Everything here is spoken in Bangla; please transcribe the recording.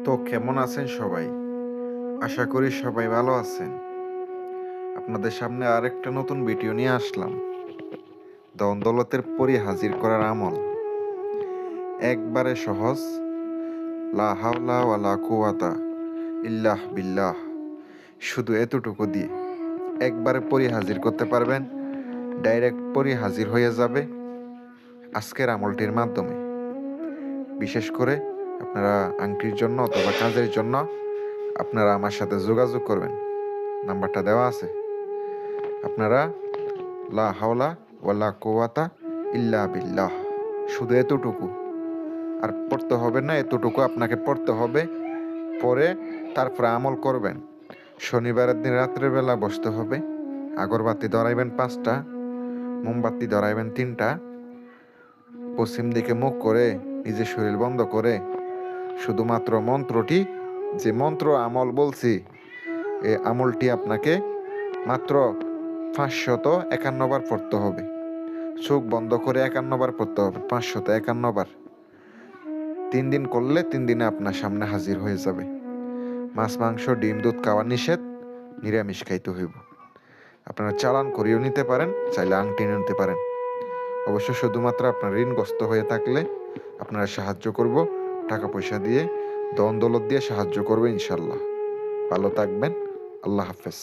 তো কেমন আছেন সবাই? আশা করি সবাই ভালো আছেন। আপনাদের সামনে আরেকটা নতুন ভিডিও নিয়ে আসলাম। ধন দৌলতের পরী হাজির করার আমল। একবারে সহজ। লা হাওলা ওয়ালা কুওয়াতা ইল্লাহ বিল্লাহ। শুধু এতটুকু দিয়ে একবারে পরী হাজির করতে পারবেন। ডাইরেক্ট পরী হাজির হয়ে যাবে আজকের আমলটির মাধ্যমে। বিশেষ করে আপনারা আংটির জন্য অথবা কাজের জন্য আপনারা আমার সাথে যোগাযোগ করবেন। নাম্বারটা দেওয়া আছে। আপনারা লা হাওলা ওয়ালা কুওয়াতা ইল্লা বিল্লাহ, শুধু এতটুকু আর পড়তে হবে না। এতটুকু আপনাকে পড়তে হবে, পরে তারপরে আমল করবেন। শনিবারের দিন রাত্রের বেলা বসতে হবে। আগরবাতি ধরাইবেন 5টা, মোমবাতি ধরাইবেন 3টা। পশ্চিম দিকে মুখ করে নিজের শরীর বন্ধ করে শুধুমাত্র মন্ত্রটি, যে মন্ত্র আমল বলছি, এই আমলটি আপনাকে মাত্র 551 বার পড়তে হবে। চোখ বন্ধ করে 51 বার পড়তে হবে, 551 বার। 3 দিন করলে 3 দিনে আপনার সামনে হাজির হয়ে যাবে। মাছ মাংস ডিম দুধ খাওয়া নিষেধ, নিরামিষ খাইতে হইব। আপনারা চালান করিয়েও নিতে পারেন, চাইলে আংটি নিতে পারেন। অবশ্য শুধুমাত্র আপনার ঋণগ্রস্ত হয়ে থাকলে আপনারা সাহায্য করব, টাকা পয়সা দিয়ে, ধন দৌলত দিয়ে সাহায্য করবো ইনশাল্লাহ। ভালো থাকবেন। আল্লাহ হাফেজ।